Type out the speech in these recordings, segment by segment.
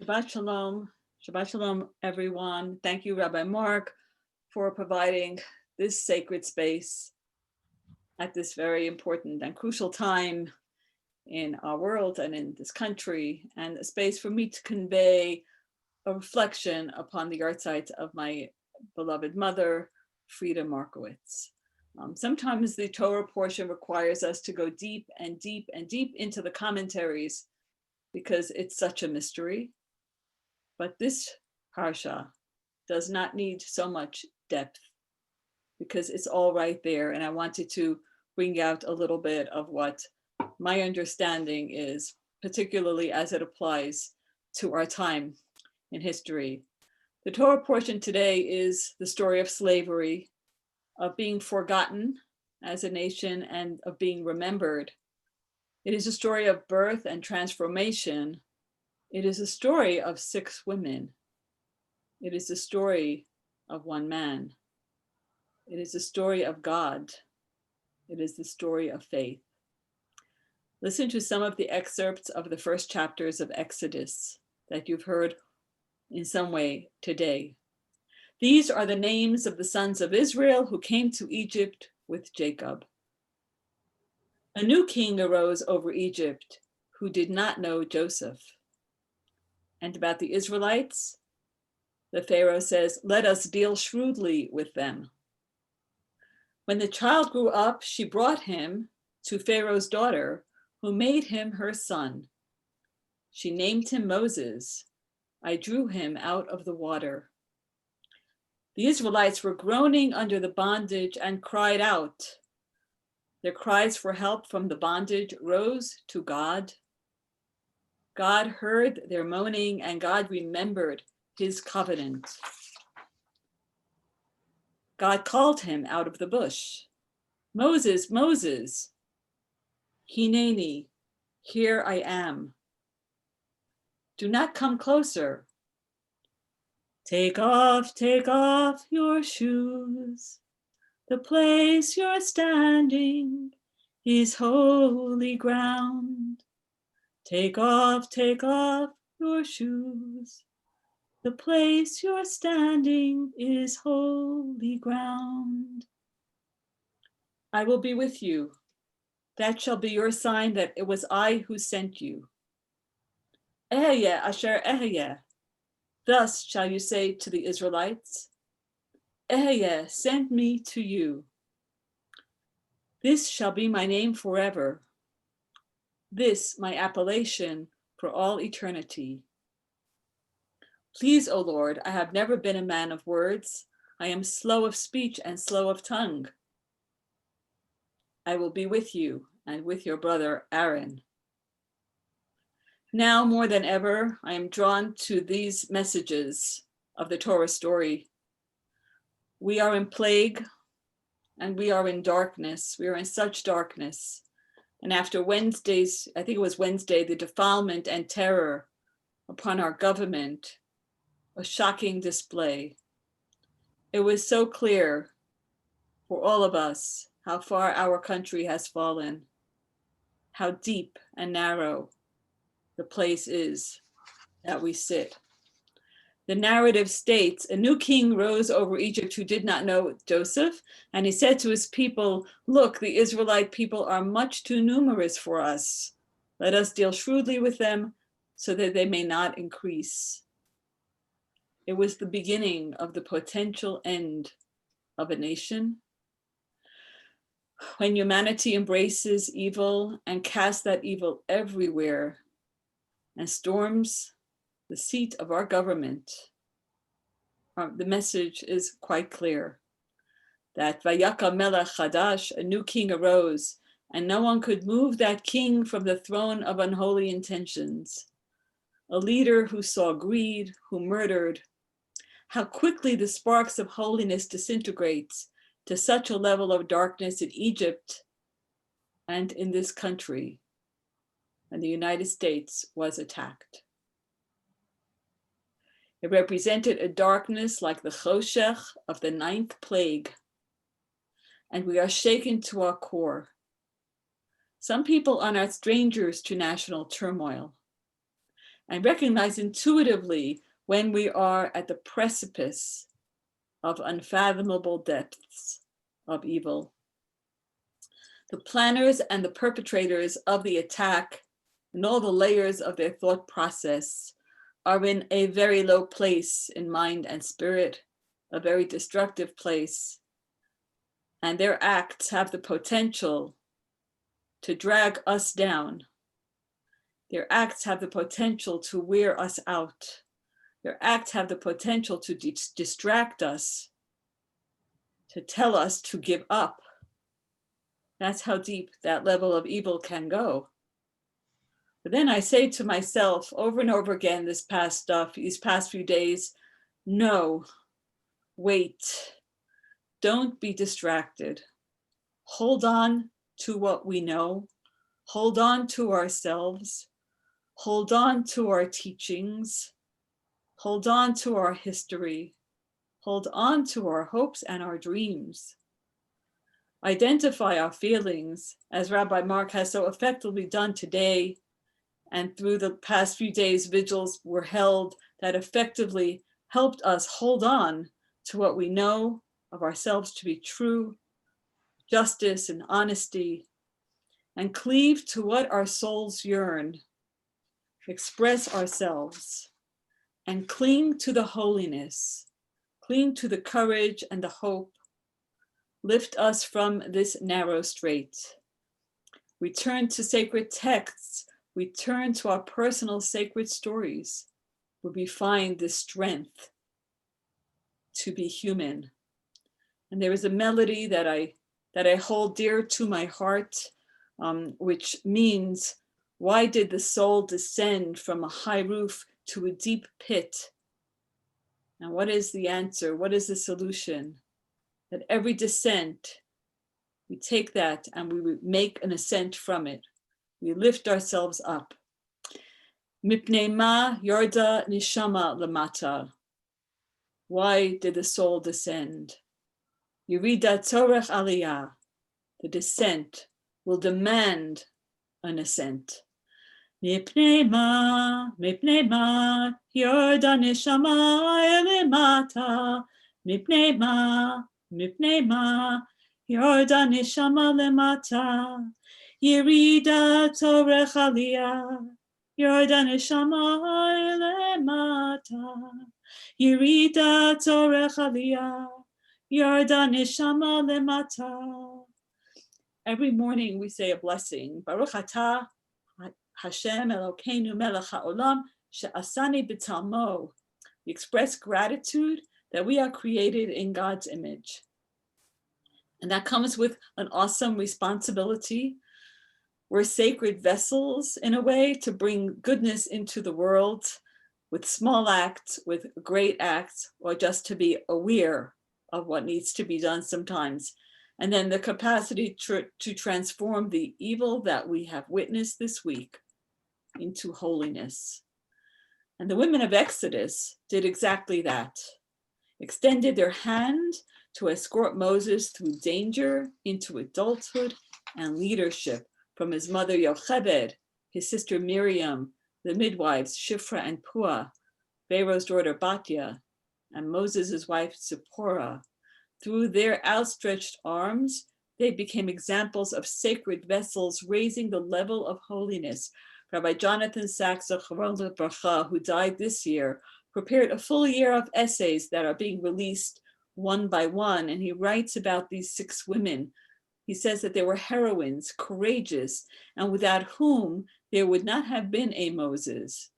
Shabbat Shalom. Shabbat Shalom, everyone. Thank you, Rabbi Mark, for providing this sacred space at this very important and crucial time in our world and in this country, and a space for me to convey a reflection upon the yahrzeit of my beloved mother, Frida Markowitz. Sometimes the Torah portion requires us to go deep and deep and deep into the commentaries because it's such a mystery. But this parsha does not need so much depth because it's all right there. And I wanted to bring out a little bit of what my understanding is, particularly as it applies to our time in history. The Torah portion today is the story of slavery, of being forgotten as a nation, and of being remembered. It is a story of birth and transformation. It is a story of 6 women. It is the story of one man. It is the story of God. It is the story of faith. Listen to some of the excerpts of the first chapters of Exodus that you've heard in some way today. These are the names of the sons of Israel who came to Egypt with Jacob. A new king arose over Egypt who did not know Joseph. And about the Israelites, the Pharaoh says, "Let us deal shrewdly with them." When the child grew up, she brought him to Pharaoh's daughter, who made him her son. She named him Moses. I drew him out of the water. The Israelites were groaning under the bondage and cried out. Their cries for help from the bondage rose to God. God heard their moaning, and God remembered his covenant. God called him out of the bush. Moses, Moses. Hineni, here I am. Do not come closer. Take off your shoes. The place you're standing is holy ground. Take off your shoes. The place you're standing is holy ground. I will be with you. That shall be your sign that it was I who sent you. Ehyeh asher ehyeh. Thus shall you say to the Israelites, Ehyeh sent me to you. This shall be my name forever. This my appellation for all eternity. Please, O Lord, I have never been a man of words. I am slow of speech and slow of tongue. I will be with you and with your brother Aaron. Now more than ever, I am drawn to these messages of the Torah story. We are in plague and we are in darkness. We are in such darkness. And after Wednesday's, I think it was Wednesday, the defilement and terror upon our government, a shocking display. It was so clear for all of us how far our country has fallen, how deep and narrow the place is that we sit. The narrative states, a new king rose over Egypt who did not know Joseph, and he said to his people, look, the Israelite people are much too numerous for us. Let us deal shrewdly with them so that they may not increase. It was the beginning of the potential end of a nation. When humanity embraces evil and casts that evil everywhere and storms the seat of our government, the message is quite clear that Vayaka Melech Chadash, a new king arose, and no one could move that king from the throne of unholy intentions. A leader who saw greed, who murdered. How quickly the sparks of holiness disintegrates to such a level of darkness in Egypt and in this country. And the United States was attacked. It represented a darkness like the choshech of the 9th plague. And we are shaken to our core. Some people are not strangers to national turmoil. and recognize intuitively when we are at the precipice of unfathomable depths of evil. The planners and the perpetrators of the attack and all the layers of their thought process are in a very low place in mind and spirit, a very destructive place. And their acts have the potential to drag us down. Their acts have the potential to wear us out. Their acts have the potential to distract us, to tell us to give up. That's how deep that level of evil can go. But then I say to myself over and over again these past few days, no, wait, don't be distracted. Hold on to what we know. Hold on to ourselves. Hold on to our teachings. Hold on to our history. Hold on to our hopes and our dreams. Identify our feelings, as Rabbi Mark has so effectively done today, and through the past few days, vigils were held that effectively helped us hold on to what we know of ourselves to be true, justice and honesty, and cleave to what our souls yearn, express ourselves, and cling to the holiness, cling to the courage and the hope. Lift us from this narrow strait. We turn to sacred texts. We turn to our personal sacred stories, where we find the strength to be human. And there is a melody that I hold dear to my heart, which means, why did the soul descend from a high roof to a deep pit? And what is the answer? What is the solution? That every descent, we take that and we make an ascent from it. We lift ourselves up. Mipnei ma yorda nishama lamata. Why did the soul descend? Yerida tzorech aliyah. The descent will demand an ascent. Mipnei ma yorda nishama lamata. Mipnei ma yorda nishama lamata. Yerida tzorech aliyah. Yorda neshama lemata. Yerida tzorech aliyah. Yorda neshama lemata. Every morning we say a blessing. Baruch atah Hashem Elokeinu melech haolam she'asani b'talmo. We express gratitude that we are created in God's image. And that comes with an awesome responsibility. We're sacred vessels, in a way, to bring goodness into the world with small acts, with great acts, or just to be aware of what needs to be done sometimes. And then the capacity to transform the evil that we have witnessed this week into holiness. And the women of Exodus did exactly that, extended their hand to escort Moses through danger into adulthood and leadership, from his mother Yocheved, his sister Miriam, the midwives Shifra and Puah, Pharaoh's daughter Batya, and Moses' wife Zipporah. Through their outstretched arms, they became examples of sacred vessels, raising the level of holiness. Rabbi Jonathan Sachs, who died this year, prepared a full year of essays that are being released one by one, and he writes about these 6 women. He says that they were heroines, courageous, and without whom there would not have been a Moses.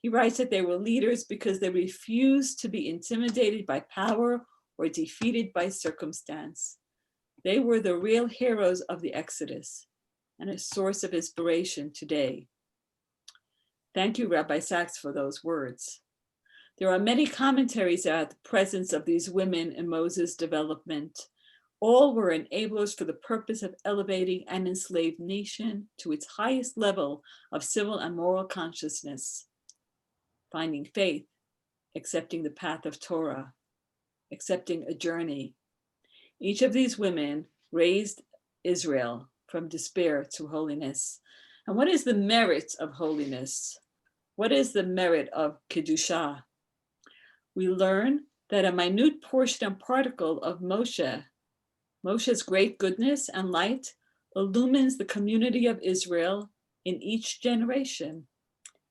He writes that they were leaders because they refused to be intimidated by power or defeated by circumstance. They were the real heroes of the Exodus and a source of inspiration today. Thank you, Rabbi Sachs, for those words. There are many commentaries about the presence of these women in Moses' development. All were enablers for the purpose of elevating an enslaved nation to its highest level of civil and moral consciousness, finding faith, accepting the path of Torah, accepting a journey. Each of these women raised Israel from despair to holiness. And what is the merit of holiness? What is the merit of Kedusha? We learn that a minute portion and particle of Moshe's great goodness and light, illumines the community of Israel in each generation.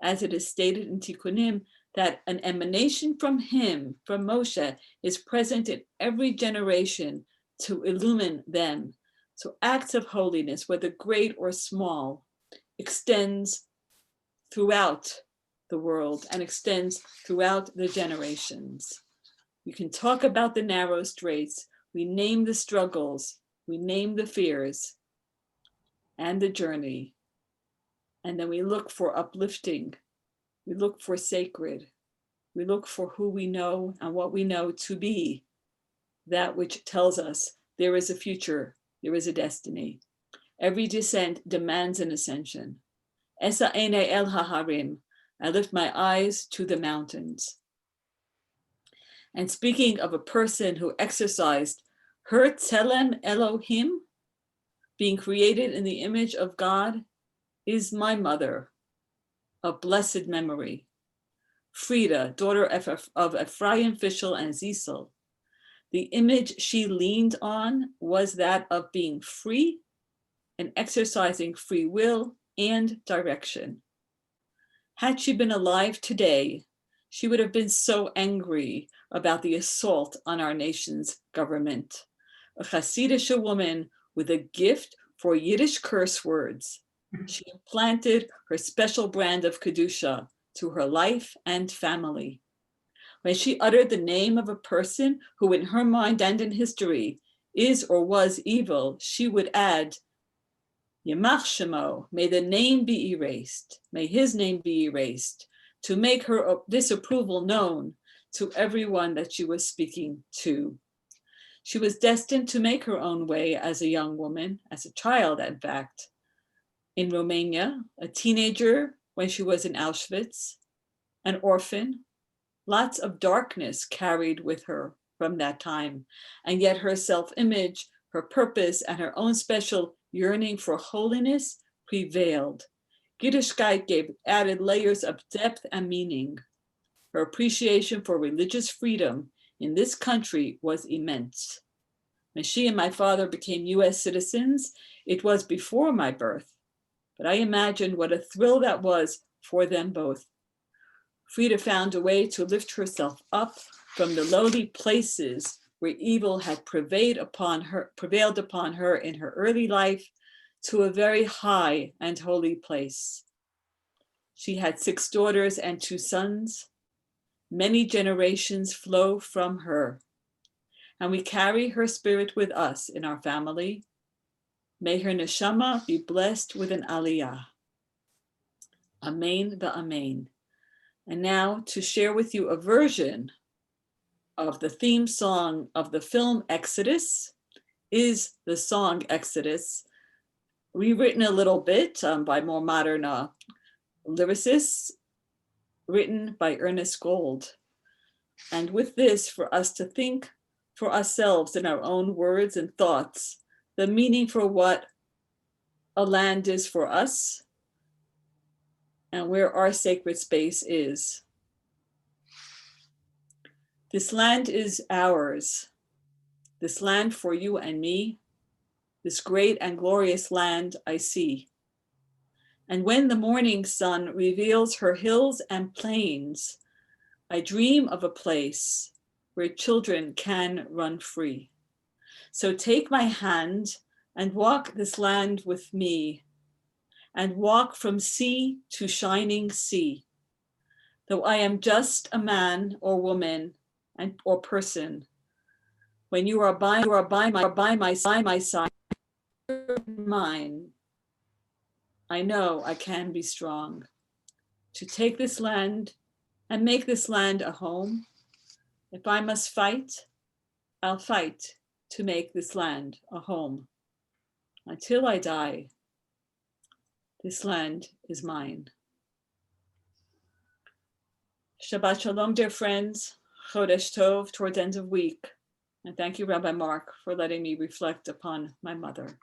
As it is stated in Tikkunim, that an emanation from him, from Moshe, is present in every generation to illumine them. So acts of holiness, whether great or small, extends throughout the world and extends throughout the generations. We can talk about the narrow straits, we name the struggles, we name the fears and the journey, and then we look for uplifting, we look for sacred, we look for who we know and what we know to be that which tells us there is a future, there is a destiny. Every descent demands an ascension. Esa ene el haharim, I lift my eyes to the mountains. And speaking of a person who exercised her tzelem Elohim, being created in the image of God, is my mother, of blessed memory, Frida, daughter of Ephraim, Fishel, and Zisel. The image she leaned on was that of being free and exercising free will and direction. Had she been alive today, she would have been so angry about the assault on our nation's government. A Hasidic woman with a gift for Yiddish curse words, she implanted her special brand of Kedusha to her life and family. When she uttered the name of a person who in her mind and in history is or was evil, she would add, Yemach Shemo, may the name be erased, may his name be erased, to make her disapproval known to everyone that she was speaking to. She was destined to make her own way as a young woman, as a child, in fact, in Romania, a teenager when she was in Auschwitz, an orphan, lots of darkness carried with her from that time, and yet her self-image, her purpose, and her own special yearning for holiness prevailed. Yiddishkeit gave added layers of depth and meaning. Her appreciation for religious freedom in this country was immense. When she and my father became US citizens, it was before my birth, but I imagined what a thrill that was for them both. Frida found a way to lift herself up from the lowly places where evil had prevailed upon her in her early life to a very high and holy place. She had 6 daughters and 2 sons. Many generations flow from her, and we carry her spirit with us in our family. May her neshama be blessed with an aliyah. Amen v'amen. And now to share with you a version of the theme song of the film Exodus is the song Exodus, rewritten a little bit by more modern lyricists, written by Ernest Gold. And with this, for us to think for ourselves in our own words and thoughts, the meaning for what a land is for us and where our sacred space is. This land is ours, this land for you and me, this great and glorious land I see. And when the morning sun reveals her hills and plains, I dream of a place where children can run free. So take my hand and walk this land with me, and walk from sea to shining sea. Though I am just a man or woman or person, when you are by my side, mine, I know I can be strong to take this land and make this land a home. If I must fight, I'll fight to make this land a home. Until I die, this land is mine. Shabbat Shalom, dear friends. Chodesh Tov, towards end of week. And thank you, Rabbi Mark, for letting me reflect upon my mother.